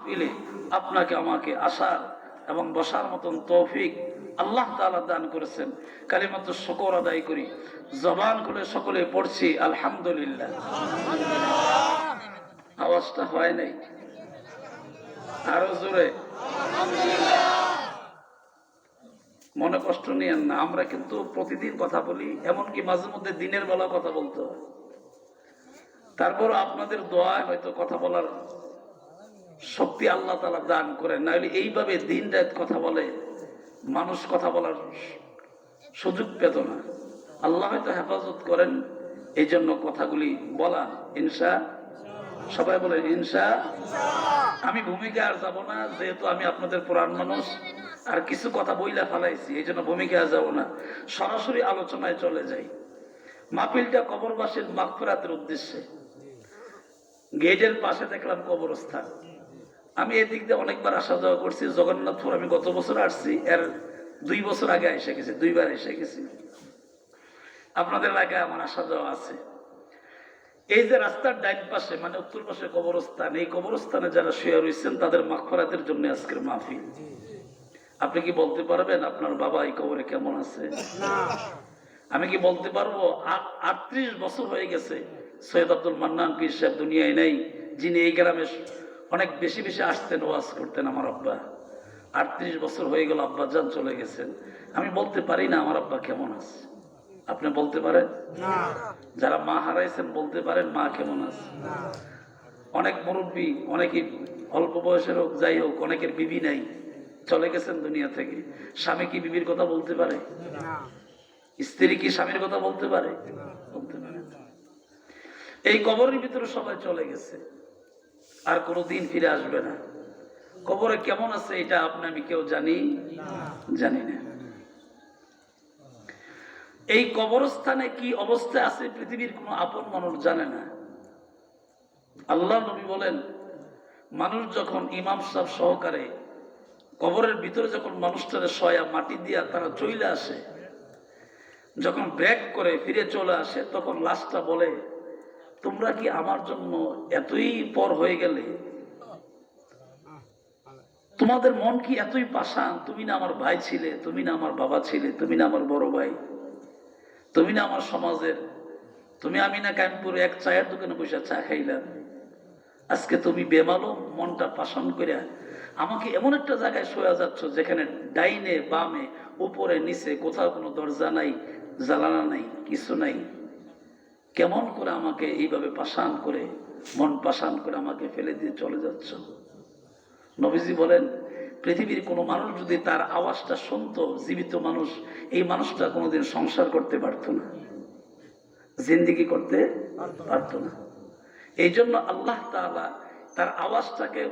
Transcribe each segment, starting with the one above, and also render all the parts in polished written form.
মিলে আপনাকে আমাকে আসার এবং বসার মতন তৌফিক আল্লাহ তাআলা দান করেছেন। কালিমাতু শুকর আদায় করি, জবান খুলে সকলে পড়ছি আলহামদুলিল্লাহ। আওয়াজটা হয় নাই, আরো জোরে। মনে কষ্ট নিয়েন না, আমরা কিন্তু প্রতিদিন কথা বলি, এমনকি মাঝে মধ্যে দিনের বেলা কথা বলতে হয়। তারপর আপনাদের দোয়ায় হয়তো কথা বলার শক্তি আল্লাহ তাআলা দান করেন, নাহলে এইভাবে দিন রাত কথা বলে মানুষ কথা বলার সুযোগ পেত না। আল্লাহ হয়তো হেফাজত করেন, এই জন্য কথাগুলি বলা। ইনশা, সবাই বলে ইনশা। আমি ভূমিকা আর যাব না, যেহেতু আমি আপনাদের পুরান মানুষ, আর কিছু কথা বইলা ফেলাইছি, এই জন্য ভূমিকা আর যাব না, সরাসরি আলোচনায় চলে যাই। মাহফিলটা কবরবাসীর মাগফিরাতের উদ্দেশ্যে। গেটের পাশে দেখলাম কবরস্থান। আমি এদিক দিয়ে অনেকবার আসা যাওয়া করছি। জগন্নাথপুর আমি গত বছর আসছি, এর 2 বছর আগে এসে গেছি, 2 বার এসে গেছি। আপনাদের এলাকায় আমার আসা যাওয়া আছে। এই যে রাস্তার ডাইন পাশে মানে উত্তর পাশে কবরস্থান, এই কবরস্থানে যারা শুয়ে রয়েছেন তাদের মাগফিরাতের জন্য আজকের মাহফিল। আপনি কি বলতে পারবেন আপনার বাবা এই কবরে কেমন আছে? আমি কি বলতে পারবো 38 বছর হয়ে গেছে সৈয়দ আব্দুল মান্নান পীর সাহেব দুনিয়ায় নেই, যিনি এই গ্রামে অনেক বেশি বেশি আসতেন, ওয়াজ করতেন। আমার আব্বা 38 বছর হয়ে গেল, আব্বা জান চলে গেছেন। আমি বলতে পারি না আমার আব্বা কেমন আছে। আপনি বলতে পারেন? যারা মা হারাইছেন বলতে পারেন মা কেমন আছে? অনেক মুরব্বী, অনেকে অল্প বয়সের হোক, যাই হোক, অনেকের বিবি নাই, চলে গেছেন দুনিয়া থেকে। স্বামী কি বিবির কথা বলতে পারে? স্ত্রী কি স্বামীর কথা বলতে পারে? বলতে পারে। এই কবরের ভিতরে সবাই চলে গেছে, আর কোনোদিন ফিরে আসবে না। কবরে কেমন আছে এটা আপনি আমি কেউ জানি না। এই কবরস্থানে কি অবস্থায় আছে পৃথিবীর কোনো আপন মানুষ জানে না। আল্লাহ নবী বলেন, মানুষ যখন ইমাম সাহেব সহকারে কবরের ভিতরে যখন মানুষটারে শয়া মাটি দিয়া তারা চলে আসে, যখন ব্রেক করে ফিরে চলে আসে, তখন লাশটা বলে, তোমরা কি আমার জন্য এতই পর হয়ে গেলে? তোমাদের মন কি এতই পাষাণ? তুমি না আমার ভাই ছিলে, তুমি না আমার বাবা ছিলে, তুমি না আমার বড় ভাই, তুমি না আমার সমাজের, তুমি আমি না কানপুরে এক চায়ের দোকানে বসে চা খাইলাম, আজকে তুমি বেমালুম মনটা পাষাণ করে আমাকে এমন একটা জায়গায় শোয়া যাচ্ছ যেখানে ডাইনে বামে উপরে নিচে কোথাও কোনো দরজা নাই, জ্বালানা নাই, কিছু নাই। কেমন করে আমাকে এইভাবে পাষাণ করে, মন পাষাণ করে আমাকে ফেলে দিয়ে চলে যাচ্ছ? নবীজি বলেন, পৃথিবীর কোনো মানুষ যদি তার আওয়াজটা শুনতো, জীবিত মানুষ, এই মানুষটা কোনোদিন সংসার করতে পারতো না, জিন্দেগি করতে পারতো না। এই জন্য আল্লাহ তাআলা তার আওয়াজটাকে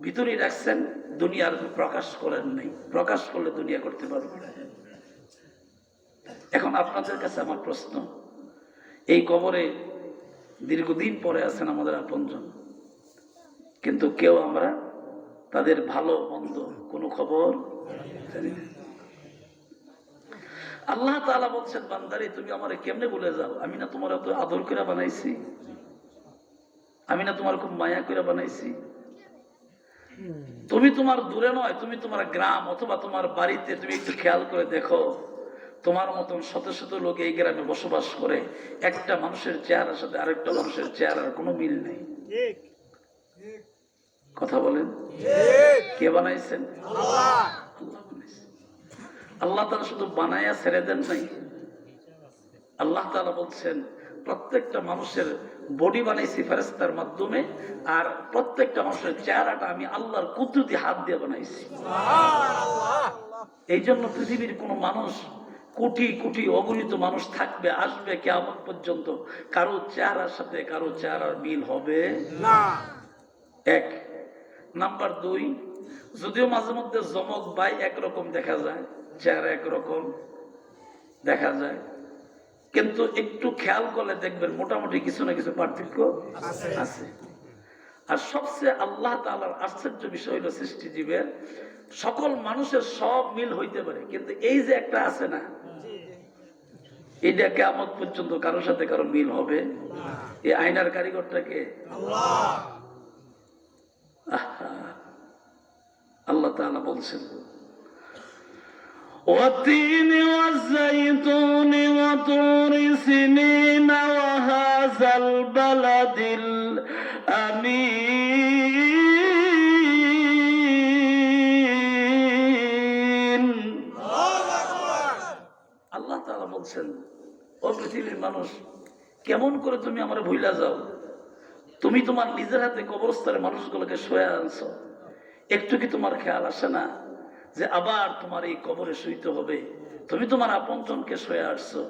ভিতরে রাখছেন, দুনিয়ার প্রকাশ করেন নাই। প্রকাশ করলে দুনিয়া করতে পারবে না। এখন আপনাদের কাছে আমার প্রশ্ন, এই কবরে দীর্ঘদিন পরে আছেন আমাদের আপনজন, কিন্তু কেউ আমরা তাদের ভালো মন্দ কোনো খবর জানি না। আল্লাহ তাআলা বলছেন, বান্দারে তুমি আমারে কেমনে ভুলে যাও? আমি না তোমার এত আদর করে বানাইছি, আমি না তোমার খুব মায়া করে বানাইছি। তুমি তোমার দূরে নয়, তুমি তোমার গ্রাম অথবা তোমার বাড়িতে তুমি একটু খেয়াল করে দেখো, তোমার মতন শত শত লোক এই গ্রামে বসবাস করে, একটা মানুষের চেহারার সাথে আরেকটা মানুষের চেহারার কোনো মিল নেই। কথা বলেন, কে বানাইছেন? আল্লাহ বানাইছেন। আল্লাহ তাআলা শুধু বানায়া ছেড়ে দেন নাই। আল্লাহ তাআলা বলছেন, প্রত্যেকটা মানুষের বডি বানাইছি ফেরেশতার মাধ্যমে, আর প্রত্যেকটা মানুষের চেহারাটা আমি আল্লাহর কুদরতি হাত দিয়ে বানাইছি। এই জন্য পৃথিবীর কোনো মানুষ, কোটি কোটি অগণিত মানুষ থাকবে, আসবে কিয়ামত পর্যন্ত, কারো চেহারার সাথে কারো চেহারার মিল হবে না। এক নাম্বার 2, যদিও মাঝে মধ্যে জমক ভাই একরকম দেখা যায়, চেহারা একরকম দেখা যায়, কিন্তু একটু খেয়াল করলে দেখবেন মোটামুটি কিছু না কিছু পার্থক্য আছে। আর সবচেয়ে আল্লাহ তাআলার আশ্চর্য বিষয় হলো সৃষ্টিজীবের সকল মানুষের সব মিল হইতে পারে, কিন্তু এই যে একটা আছে না, এটা কিয়ামত পর্যন্ত কারোর সাথে কারো মিল হবে। এই আয়নার কারিগরটাকে আল্লাহ। তাআলা বলছেন والتين والزيتون وطور سينين وهذا البلد الأمين আল্লাহ তাআলা বলছেন ও পৃথিবীর মানুষ কেমন করে তুমি আমার ভুইলা যাও তুমি তোমার নিজের হাতে কবরস্থানে মানুষগুলোকে শুয়ে আনছো একটু কি তোমার খেয়াল আসে না যে আবার তোমার এই কবরে শুইতে হবে তুমি তোমার আপনজনকে শুয়ে আসছো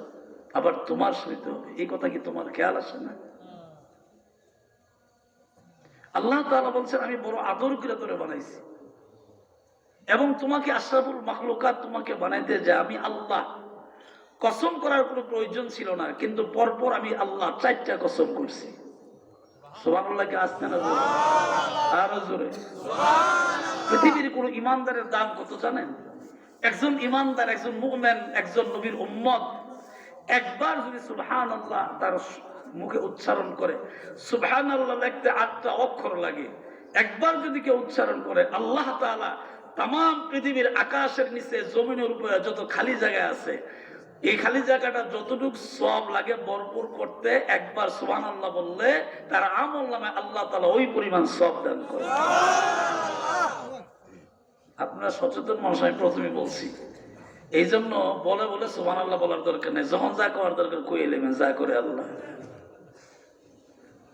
আবার তোমার শুইতে হবে এই কথা কি তোমার খেয়াল আসে না আল্লাহ তাআলা বলছেন আমি বড় আদর করে তোরে বানাইছি এবং তোমাকে আশরাফুল মাখলুকাত তোমাকে বানাইতে যে আমি আল্লাহ কসম করার কোনো প্রয়োজন ছিল না কিন্তু পরপর আমি আল্লাহ 4টা কসম করছি সুবহানাল্লাহ কি আসছে না আরো জোরে পৃথিবীর কোন ইমানদারের দাম কত জানেন একজন ইমানদার একজন মুমিন একজন নবীর উম্মত একবার যদি সুবহানাল্লাহ তার মুখে উচ্চারণ করে সুবহানাল্লাহ লিখতে 8টা অক্ষর লাগে একবার যদি কেউ উচ্চারণ করে আল্লাহ তাআলা তাম পৃথিবীর আকাশের নিচে জমিনের উপরে যত খালি জায়গা আছে এই খালি জায়গাটা যতটুকু সওয়াব লাগে ভরপুর করতে একবার সুবহানাল্লাহ বললে তার আমলনামায় আল্লাহ তাআলা ওই পরিমাণ সওয়াব দান করে আপনারা সচেতন মানুষ আমি প্রথমে বলছি এই জন্য বলে বলে সুবহানাল্লাহ বলার দরকার নেই যখন যা করার দরকার কই এলেন যা করে আল্লাহ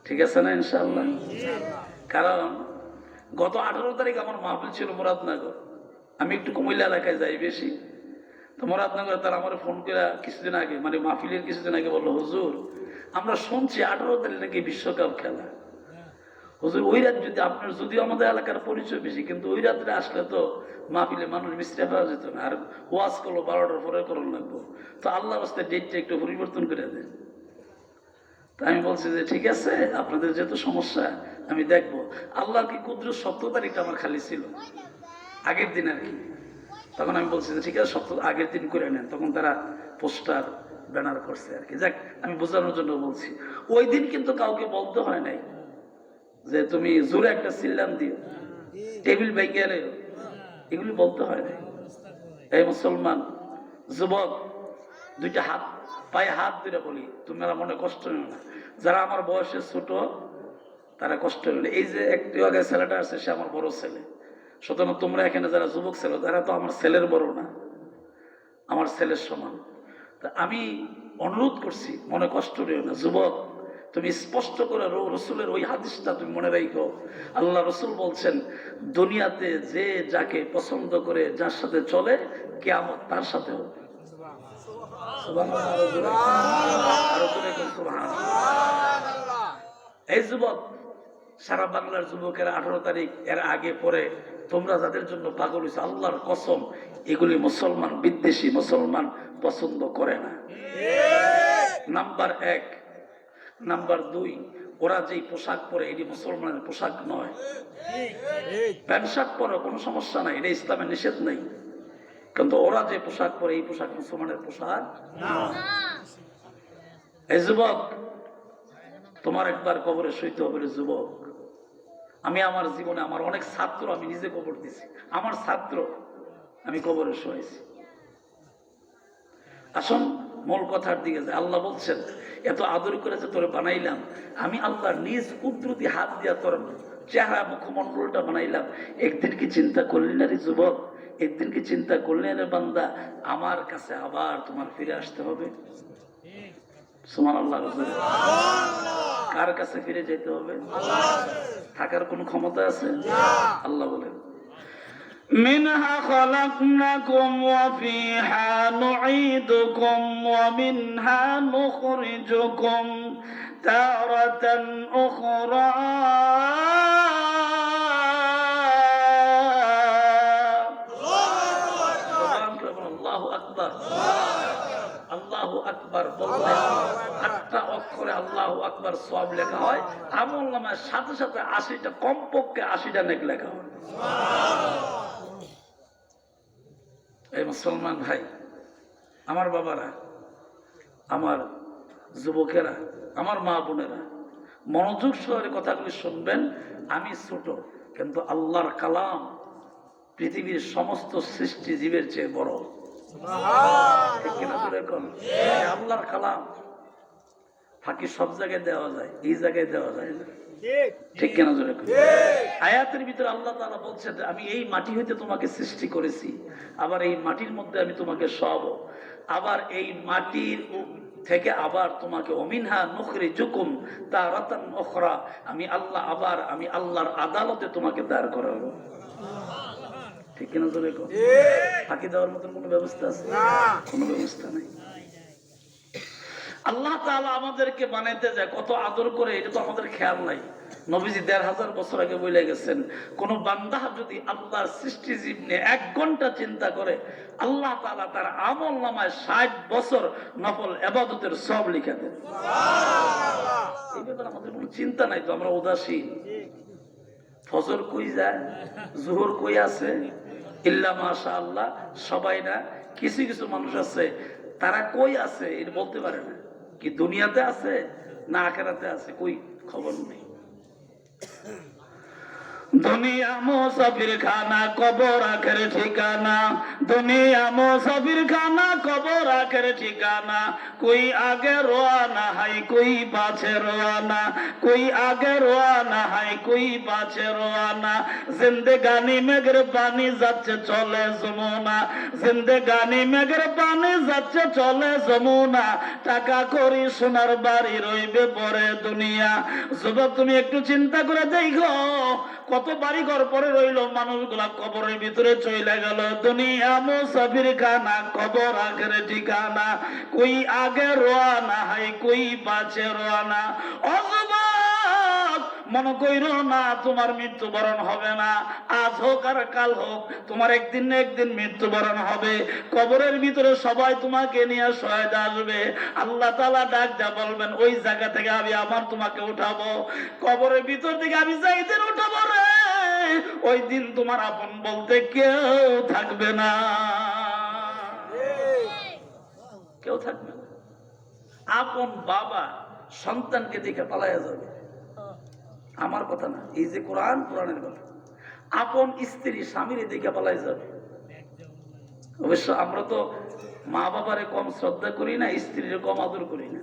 ঠিক আছে না ইনশাআল্লাহ কারণ গত 18 তারিখ আমার মাহফিল ছিল মুরাদনগর আমি একটু কুমিল্লা এলাকায় যাই বেশি তো মুরাদনগরে তারা আমার ফোন করে কিছুদিন আগে মানে মাহফিলের কিছুদিন আগে বললো হুজুর আমরা শুনছি 18 তারিখ নাকি বিশ্বকাপ খেলা হুজুর ওই রাত যদি আপনার যদিও আমাদের এলাকার পরিচয় বেশি কিন্তু ওই রাত্রে আসলে তো মাহফিলে মানুষ মিস্ত্রি পাওয়া যেত না আর ওয়াজ করলো 12টার পরে করুন লাগবো তো আল্লাহর রাস্তায় ডেটটা একটু পরিবর্তন করে দেন তা আমি বলছি যে ঠিক আছে আপনাদের যেহেতু সমস্যা আমি দেখবো আল্লাহ কি কুদরত 17 তারিখটা আমার খালি ছিল আগের দিন আর কি তখন আমি বলছি যে ঠিক আছে আগের দিন করে নেন তখন তারা পোস্টার ব্যানার করছে আর কি যাক আমি বোঝানোর জন্য বলছি ওই দিন কিন্তু কাউকে বলতে হয় নাই যে তুমি জোরে একটা সিল্লাম দিও টেবিল ভেঙে এগুলি বলতে হয় নাই এই মুসলমান যুবক দুইটা হাত পায়ে হাত ধরে বলি তোমরা মনে কষ্ট নিও না যারা আমার বয়সে ছোট তারা কষ্ট নিল এই যে একটু আগে ছেলেটা আছে সে আমার বড় ছেলে সুতরাং তোমরা এখানে যারা যুবক ছেলে তারা তো আমার ছেলের বড় না আমার ছেলের সমান তা আমি অনুরোধ করছি মনে কষ্ট নিও না যুবক তুমি স্পষ্ট করে রসুলের ওই হাদিসটা তুমি মনে রাখো আল্লাহ রসুল বলছেন দুনিয়াতে যে যাকে পছন্দ করে যার সাথে চলে কিয়ামত তার সাথে হবে এই যুবক সারা বাংলার যুবকেরা 18 তারিখ এর আগে পরে তোমরা যাদের জন্য পাগল হয়েছে আল্লাহর কসম এগুলি মুসলমান বিদ্বেষী মুসলমান পছন্দ করে না নাম্বার 1 নাম্বার 2 ওরা যেই পোশাক পরে এটি মুসলমানের পোশাক নয় প্যান্ট শার্ট পরে কোনো সমস্যা নাই এটা ইসলামের নিষেধ নেই কিন্তু ওরা যে পোশাক পরে এই পোশাক মুসলমানের পোশাক না এই যুবক তোমার একবার কবরে শুইতে হবে রে যুবক আমি আমার জীবনে আমার অনেক ছাত্র আমি নিজে কবর দিছি আমার ছাত্র আমি কবরে শুয়েছি আসুন মূল কথার দিকে যে আল্লাহ বলছেন এত আদর করে যে তোরে বানাইলাম আমি আল্লাহর নিজ কুদরতি হাত দিয়া তোর চেহারা মুখমণ্ডলটা বানাইলাম একদিন কি চিন্তা করলি না রে যুবক একদিন কি চিন্তা করলি না বান্দা আমার কাছে আবার তোমার ফিরে আসতে হবে সুবহানাল্লাহ কার কাছে ফিরে যেতে হবে থাকার কোন ক্ষমতা আছে আল্লাহ বলেন মিনহা খালাকনাকুম ওয়া ফিহা নুঈদুকুম ওয়া মিনহা নুখরিজুকুম তারাতান উখরা আল্লাহু আকবার আল্লাহু আকবার বললে 8টা অক্ষরে আল্লাহু আকবার সওয়াব লেখা হয় আমলনামায় সাথে সাথে 80টা কমপক্ষে 80টা নেক লেখা হয় এই মুসলমান ভাই আমার বাবারা আমার যুবকেরা আমার মা বোনেরা মনোযোগ সহকারে কথাগুলি শুনবেন আমি ছোট কিন্তু আল্লাহর কালাম পৃথিবীর সমস্ত সৃষ্টি জীবের চেয়ে বড়। ঠিক কিনা জোরে কোন? আল্লাহর কালাম ফাঁকি সব জায়গায় দেওয়া যায়, এই জায়গায় দেওয়া যায় না। ঠিক কিনা জোরে কোন? আয়াতের ভিতরে আল্লাহ তাআলা বলছেন আমি এই মাটি হইতে তোমাকে সৃষ্টি করেছি, আবার এই মাটির মধ্যে আমি তোমাকে সরাবো, আবার এই মাটির থেকে আবার তোমাকে অমিনহা নুখরিজুকুম তারাতান উখরা, আমি আল্লাহ আবার আমি আল্লাহর আদালতে তোমাকে দাঁড় করাবো। ঠিক কিনা জোরে কোন? ফাঁকি দেওয়ার মতন কোনো ব্যবস্থা আছে? কোনো ব্যবস্থা নাই। আল্লাহ তাআলা আমাদেরকে বানাইতে যায় কত আদর করে, এটা তো আমাদের খেয়াল নাই। নবীজি ১৫০০ বছর আগে বলে গেছেন, কোন বান্দা যদি আল্লাহর সৃষ্টি জীব নিয়ে ১ ঘন্টা চিন্তা করে, আল্লাহ তাআলা তার আমল নামায় ৬০ বছর নফল ইবাদতের সব লিখে দেন। এই ব্যাপারে আমাদের কোনো চিন্তা নাই তো, আমরা উদাসীন। ফজর কই যায়, জোহর কই আছে, ইল্লা মাশাআল্লাহ সবাই না, কিছু কিছু মানুষ আছে তারা কই আছে এটা বলতে পারে না, কি দুনিয়াতে আছে না আখিরাতে আছে কই খবর নেই। দুনিয়া মুসাফির খানা কবর আখের ঠিকানা, দুনিয়া মুসাফির খানা কবর আখের ঠিকানা, কোই আগে রওয়ানা হাই কোই পাছে রওয়ানা, কোই আগে রওয়ানা হাই কোই পাছে রওয়ানা, জিন্দেগানি মেঘের পানি যাচ্ছে চলে যমুনা, জিন্দেগানি মেঘের পানি যাচ্ছে চলে যমুনা, টাকা করি সোনার বাড়ি রইবে পরে দুনিয়া। যুবক তুমি একটু চিন্তা করে দেখো, কত বাড়ি ঘর পরে রইল, মানুষগুলা কবরের ভিতরে চলে গেল। দুনিয়া মুসাফির খানা কবর আখের ঠিকানা, কই আগে রওয়ানা হাই কই পাছে রওয়ানা। ও যুবক মনে কইরো না তোমার মৃত্যুবরণ হবে না, আজ হোক আর কাল হোক তোমার একদিন না একদিন মৃত্যুবরণ হবে। কবরের ভিতরে সবাই তোমাকে নিয়ে শহীদ আসবে। আল্লাহ তাআলা ডাক যা বলবেন ওই জায়গা থেকে আমি আমার তোমাকে উঠাবো, কবরের ভিতর থেকে আমি যাইতে উঠাবো রে, ওই দিন তোমার আপন বলতে কেউ থাকবে না, কেউ থাকবে না। আপন বাবা সন্তানকে দেখে পালাইয়া যাবে, আমার কথা না, এই যে কোরআন, কোরআনের কথা। আপন স্ত্রী স্বামীর দেখে পালাই যাবে। অবশ্য আমরা তো মা বাবারে কম শ্রদ্ধা করি না, স্ত্রীর কম আদর করি না,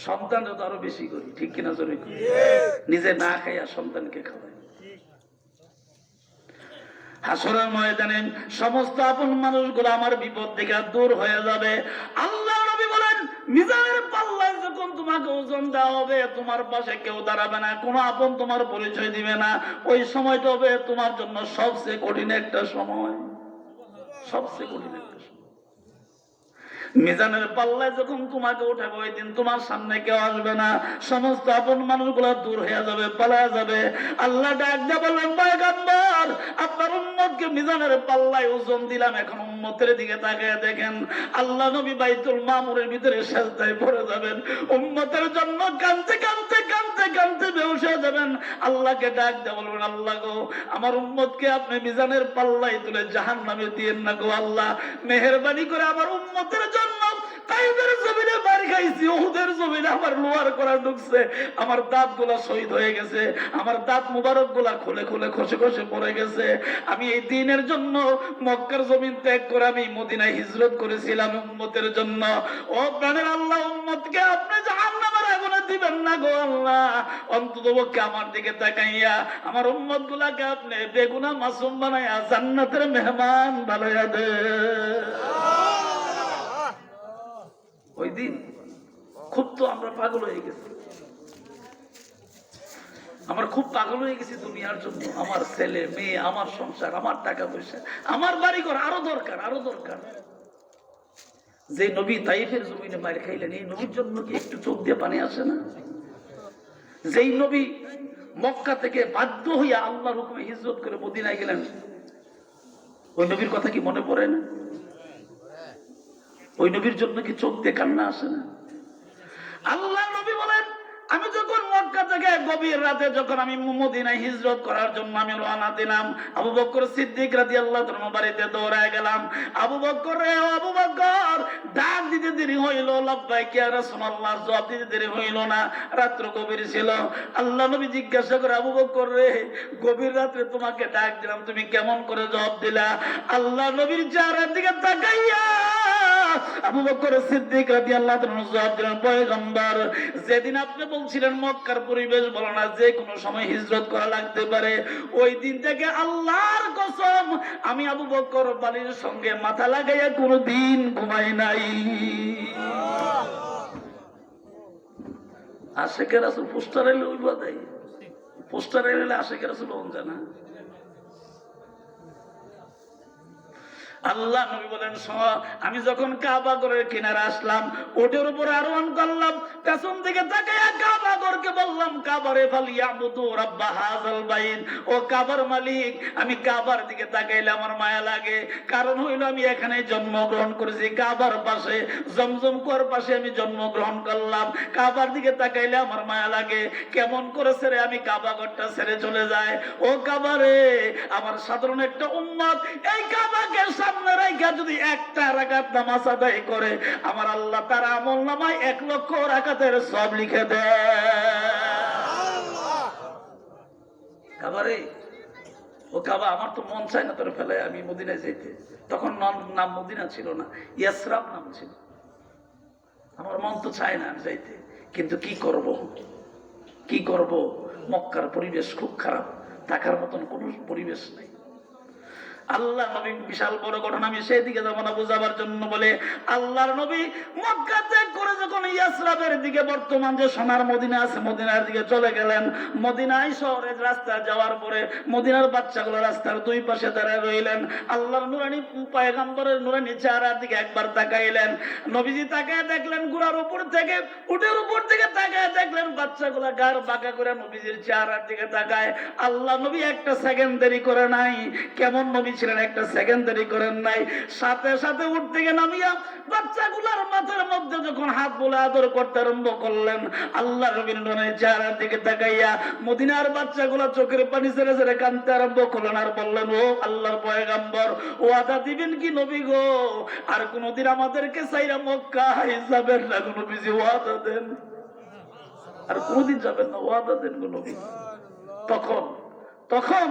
সন্তানরা তো আরো বেশি করি। ঠিক কিনা জোরে করি? নিজে না খাইয়া সন্তানকে খাওয়াই। হাসরের ময়দানে সমস্ত আপন মানুষগুলো আমার বিপদ থেকে দূর হয়ে যাবে। আল্লাহ নবী বলেন মিজানের পাল্লায় যখন তোমাকে ওজন দেওয়া হবে, তোমার পাশে কেউ দাঁড়াবে না, কোনো আপন তোমার পরিচয় দিবে না। ওই সময়টা হবে তোমার জন্য সবচেয়ে কঠিন একটা সময়, সবচেয়ে কঠিন একটা সময়। মিজানের পাল্লায় যখন তোমাকে উঠাবে, ওই দিন তোমার সামনে কেউ আসবে না, সমস্ত আপন মানুষগুলো দূর হয়ে যাবে, পালায়া যাবে। আল্লাহ ডাক দিয়ে বললেন পয়গম্বর আপনার উম্মতকে মিজানের পাল্লায় ওজন দিলাম, এখন উম্মতের দিকে তাকিয়ে দেখেন। আল্লাহ নবী বাইতুল মামুরের ভিতরে সেজদায় পড়ে যাবেন, উম্মতের জন্য কাঁদতে কাঁদতে কাঁদতে কাঁদতে বেহুশ হয়ে যাবেন। আল্লাহকে ডাক দিয়ে বলবেন আল্লাহ গো আমার উম্মতকে আপনি মিজানের পাল্লায় তুলে জাহান্নামে দিয়েন না গো আল্লাহ, মেহেরবানি করে আমার উম্মতের জন্য তাইফের জমিনে মার খাইছি, উহুদের জমিনে আমার লোহার করা ঢুকছে, আমার দাঁত গুলা শহীদ হয়ে গেছে, আমার দাঁত মুবারক গুলা খুলে খুলে খসে খসে পড়ে গেছে। আমি এই দিনের জন্য মক্কার জমিন ত্যাগ করে আমি মদিনায় হিজরত করেছিলাম উম্মতের জন্য। ও প্রাণের আল্লাহ উম্মতকে আপনি জাহান্নামের আগুনে দিবেন না গো আল্লাহ, অন্ততপক্ষে আমার দিকে তাকাইয়া আমার উম্মত গুলাকে আপনি বেগুনা মাসুম বানাইয়া জান্নাতের মেহমান বানাইয়া দেন। ওই দিন খুব তো আমরা পাগল হয়ে গেছি, আমরা খুব পাগল হয়ে গেছি দুনিয়ার জন্য। আমার ছেলে মেয়ে, আমার সংসার, আমার টাকা পয়সা, আমার বাড়িঘর আরো দরকার, আরো দরকার। যে নবী তাইফের জমিনে মার খাইলেন, এই নবীর জন্য কি একটু চোখ দিয়ে পানি আসে না? যেই নবী মক্কা থেকে বাধ্য হইয়া আল্লাহর হুকুমে হিজরত করে মদিনায় গেলেন, ওই নবীর কথা কি মনে পড়ে না? ওই নবীর জন্য কি চোখ দিয়ে কান্না আসে না? আল্লাহ নবী বলেন আমি যখন মক্কা থেকে গভীর রাতে যখন আমি মদিনায় হিজরত করার জন্য আমি রওনা দিলাম, আবু বকর সিদ্দিক রাদিয়াল্লাহু তাআলা বাড়িতে দৌড়ায় গেলাম। আবু বকর রে আবু বকর, ডাক দিতে দেরি হইল, লাব্বাইক ইয়া রাসূলুল্লাহ, জবাব দিতে দেরি হইল না, রাত্র গভীর ছিল। আল্লাহ নবী জিজ্ঞাসা করে, আবু বকর রে, গভীর রাতে তোমাকে ডাক দিলাম, তুমি কেমন করে জবাব দিলা? আল্লাহ নবীর চেহারার দিকে তাকাইয়া আবু বকর সিদ্দিক রাদিয়াল্লাহু তাআলা জবাব দিলেন, পয়গম্বর, যেদিন আপনি বলছিলেন মক্কার পরিবেশ ভালো না, যে কোনো সময় হিজরত করা লাগতে পারে, ওই দিন থেকে আল্লাহর কসম আমি আবু বকর বালির সঙ্গে মাথা লাগাইয়া কোনোদিন ঘুমাই নাই। আশেকের রাসূল পোস্টার এলে ওই বাদাই, পোস্টার এলে আশেকের রাসূল ওন জানা। আল্লাহ নবী বলেন, আমি যখন কাবা ঘরের কিনারে আসলাম, ওটার উপরে আরোহণ করলাম, পেছন থেকে তাকাইয়া কাবা ঘরকে বললাম, কাবারে ফালিয়াবুদু রাব্ব হাযাল বাইত, ও কাবার মালিক, আমি কাবার দিকে তাকাইলে আমার মায়া লাগে। কারণ হইল আমি এখানে জন্মগ্রহণ করেছি, কাবার পাশে, জমজম কুয়ার পাশে আমি জন্মগ্রহণ করলাম। কাবার দিকে তাকাইলে আমার মায়া লাগে। কেমন করে ছেড়ে আমি কাবা ঘরটা ছেড়ে চলে যায়? ও কাবারে, আমার সাধারণ একটা উম্মত এই কাবাকে সামনে রাইখা যদি একটা রাকাত নামাজ আদায় করে, আমার আল্লাহ তার আমলনামায় 1 লক্ষ রাকাতের সব লিখে দেয়। কাবারে, ও কাবা, আমার তো মন চায় না তোর ফেলে আমি মদিনায় যেতে। তখন নাম মদিনা ছিল না, ইয়াসরাব নাম ছিল। আমার মন তো চায় না আমি যাইতে, কিন্তু কি করব, কি করব? মক্কার পরিবেশ খুব খারাপ, থাকার মতন কোনো পরিবেশ নেই। আল্লাহ নবী বিশাল বড় ঘটনা, আমি সেই দিকে যাব না বোঝাবার জন্য বলে, আল্লাহর নবী মক্কা ত্যাগ করে যখন ইয়াসরাবের দিকে, বর্তমান যে সোনার মদিনা আছে, মদিনার দিকে চলে গেলেন। মদিনায় শহরের রাস্তা যাওয়ার পরে মদিনার বাচ্চাগুলো রাস্তার দুই পাশে দাঁড়ায় রইলেন। আল্লাহর নুরানি পয়গম্বরের নুরানি চেহারার দিকে একবার তাকাইলেন। নবীজি তাকায় দেখলেন ঘোড়ার উপর থেকে, উটের উপর থেকে তাকায় দেখলেন বাচ্চাগুলা গার বাঁকা করে নবীজির চেহারার দিকে তাকায়। আল্লাহ নবী একটা সেকেন্ড দেরি করে নাই। কেমন নবী ছিলেন, একটা সেকেন্ড দেরি করেন নাই, সাথে সাথে উঠ থেকে নামিয়া বাচ্চাগুলার মাথার মধ্যে যখন হাত বলে আদর করতে আরম্ভ করলেন, আল্লাহ নবীর চেহারার দিকে তাকাইয়া মদিনার বাচ্চাগুলা চোখের পানি ছেড়ে ছেড়ে কাঁদতে আরম্ভ করলেন, আর বললেন, ও আল্লাহর পয়গম্বর, ওয়াদা দিবেন কি নবী গো, আর কোনদিন আমাদেরকে সাইরা মক্কা যাবেন না গো নবীজি, ওয়াদা দেন, আর কোনদিন যাবেন না, ওয়াদা দেন গো নবী। তখন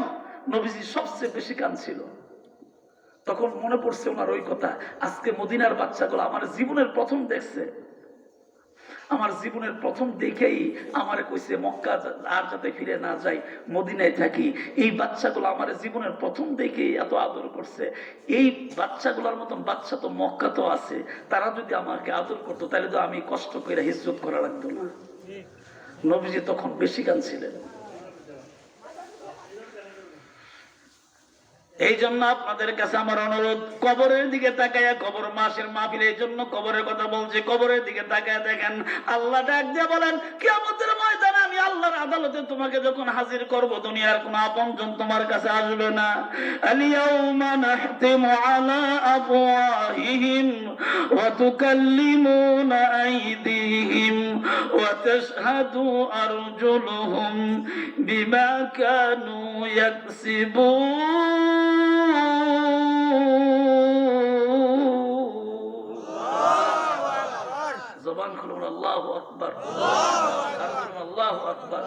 নবীজি সবচেয়ে বেশি কাঁদছিল। তখন মনে পড়ছে ওনার ওই কথা, আজকে মদিনার বাচ্চাগুলো আমার জীবনের প্রথম দেখছে, আমার জীবনের প্রথম দেখেই আমারে কইছে মক্কা আর যাতে ফিরে না যাই, মদিনায় থাকি। এই বাচ্চাগুলো আমার জীবনের প্রথম দেখেই এত আদর করছে। এই বাচ্চাগুলোর মতন বাচ্চা তো মক্কা তো আছে, তারা যদি আমাকে আদর করতো তাহলে তো আমি কষ্ট করে হিজরত করা লাগতো না। নবীজি তখন বেশি কাঁদছিলেন। এই জন্য আপনাদের কাছে আমার অনুরোধ, কবরের দিকে তাকাইয়া, কবর মাসের মাহফিল এই জন্য কবরের কথা বলছে, কবরের দিকে তাকাইয়া দেখেন, আল্লাহ ডাক দিয়ে বলেন, কিয়ামতের ময়দানে আমি আল্লাহর আদালতে তোমাকে যখন হাজির করব, দুনিয়ার কোনো আপনজন তোমার কাছে আসবে না। আল-ইয়াউমা নাহতিমু আলা আফওয়াহিহিম ওয়া তুকাল্লিমুনা আইদিহিম ওয়া তাশহাদু আরজুলুহুম বিমা কানু ইয়াকসিবুন। জবান খুলুন, আল্লাহু আকবার, আল্লাহু আকবার।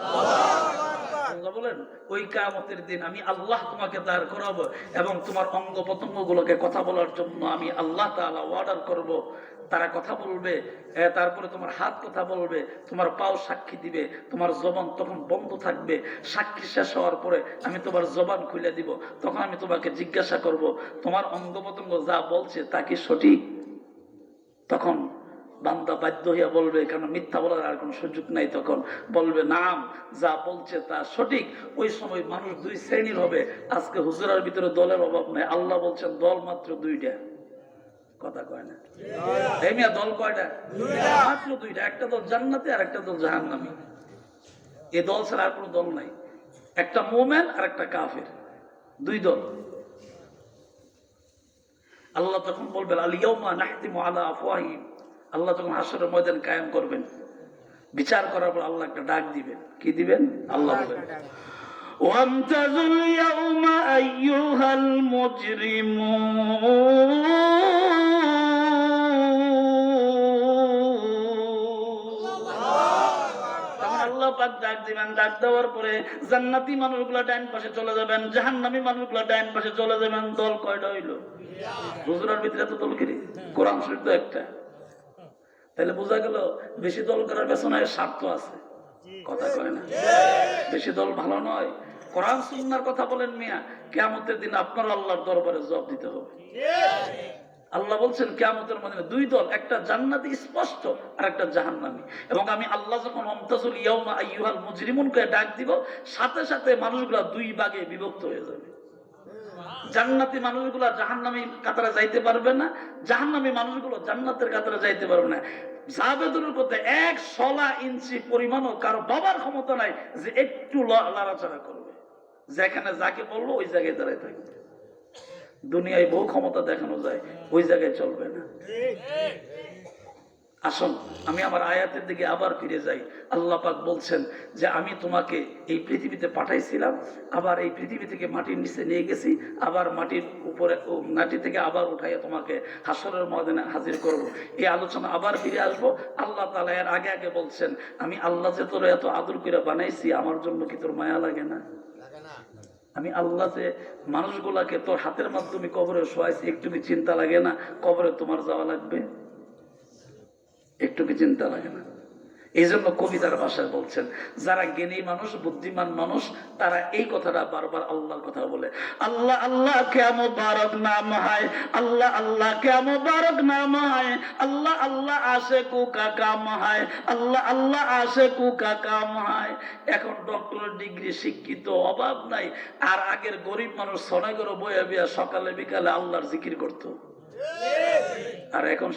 বলেন, ওই কিয়ামতের দিন আমি আল্লাহ তোমাকে দাঁড় করাবো এবং তোমার অঙ্গ প্রত্যঙ্গ গুলোকে কথা বলার জন্য আমি আল্লাহ তাআলা অর্ডার করব। তারা কথা বলবে, তারপরে তোমার হাত কথা বলবে, তোমার পাও সাক্ষী দিবে, তোমার জবান তখন বন্ধ থাকবে। সাক্ষী শেষ হওয়ার পরে আমি তোমার জবান খুলে দিব। তখন আমি তোমাকে জিজ্ঞাসা করব, তোমার অঙ্গ প্রত্যঙ্গ যা বলছে তা কি সঠিক? তখন বান্দা বাধ্য হইয়া বলবে, কারণ মিথ্যা বলার আর কোনো সুযোগ নাই, তখন বলবে নাম, যা বলছে তা সঠিক। ওই সময় মানুষ 2 শ্রেণীর হবে। আজকে হুজুরার ভিতরে দলের অভাব নাই, আল্লাহ বলছেন দল মাত্র 2টা। কথা কয় না, এই মিয়া দল কয়টা? মাত্র 2টা। একটা দল জান্নাতে আর একটা দল জাহান্নামী। এই দল ছাড়া আর কোনো দল নাই। একটা মুমিন আর একটা কাফের, 2 দল। আল্লাহ তখন বলবেন, আল-ইয়াউমা নাহতিমু আলা আফওয়াহিহিম, আল্লাহ তখন হাসরের ময়দান কায়েম করবেন। বিচার করার পর আল্লাহ একটা ডাক দিবেন। কি দিবেন? আল্লাহ বলেন ওয়ামতাজুল ইয়াউমা আইয়ুহাল মুজরিমুন, আল্লাহ পাক ডাক দিবেন। ডাক দেওয়ার পরে জান্নাতি মানুষগুলো ডাইন পাশে চলে যাবেন, জাহান্নামী মানুষগুলো ডাইন পাশে চলে যাবেন। দল কয়টা হইল? হুজুরের ভিতরে তো দল কিরে, কোরআন শরীফ তো একটা। তাহলে বোঝা গেল বেশি দল করার পেছনে স্বার্থ আছে। কথা কয় না? বেশি দল ভালো নয়। কোরআন সুন্নাহর কথা বলেন মিয়া, কিয়ামতের দিন আপনার আল্লাহর দরবারে জবাব দিতে হবে। আল্লাহ বলছেন কিয়ামতের মধ্যে দুই দল, একটা জান্নাতি স্পষ্ট আর একটা জাহান্নামী। এবং আমি আল্লাহ যখন ওয়ামতাজুল ইয়াউমা আইয়ুহাল মুজরিমুন কে ডাক দিব, সাথে সাথে মানুষগুলা দুই ভাগে বিভক্ত হয়ে যাবে। জান্নাতি মানুষগুলা জাহান্নামী কাতারে যাইতে পারবে না, জাহান্নামী মানুষগুলো জান্নাতের কাতারে যাইতে পারবে না। জাবেদুর করতে 1 ইঞ্চি পরিমাণও কারো বাবার ক্ষমতা নাই যে একটু লড়াচড়া করবে। যেখানে যাকে বললো ওই জায়গায় দাঁড়ায় থাকবে। দুনিয়ায় বহু ক্ষমতা দেখানো যায়, ওই জায়গায় চলবে না। আসুন আমি আমার আয়াতের দিকে আবার ফিরে যাই। আল্লাহ পাক বলছেন যে আমি তোমাকে এই পৃথিবীতে পাঠাইছিলাম, আবার এই পৃথিবী থেকে মাটির নিচে নিয়ে গেছি, আবার মাটির উপরে মাটি থেকে আবার উঠাইয়া তোমাকে হাসরের ময়দানে হাজির করব। এই আলোচনা আবার ফিরে আসবো। আল্লাহ তাআলা এর আগে আগে বলছেন আমি আল্লাহ যে তোর এত আদর করে বানাইছি, আমার জন্য কি তোর মায়া লাগে না? আমি আল্লাহ যে মানুষগুলাকে তোর হাতের মাধ্যমে কবরে শোয়াইছি, একটু কি চিন্তা লাগে না কবরে তোমার যাওয়া লাগবে? একটু কি চিন্তা লাগে না? এই জন্য কবিতার ভাষায় বলছেন যারা জ্ঞানী মানুষ, বুদ্ধিমান মানুষ, তারা এই কথাটা বারবার আল্লাহর কথা বলে। আল্লাহ আল্লাহ क्या मुबारक नाम है, अल्लाह अल्लाह क्या मुबारक नाम है, अल्लाह अल्लाह आशिकू का काम है, अल्लाह अल्लाह आशिकू का काम है। এখন ডক্টরের ডিগ্রি শিক্ষিত অভাব নাই, আর আগের গরিব মানুষ সনাগর বইয়া বিয়া সকালে বিকালে আল্লাহর জিকির করত। আর এখন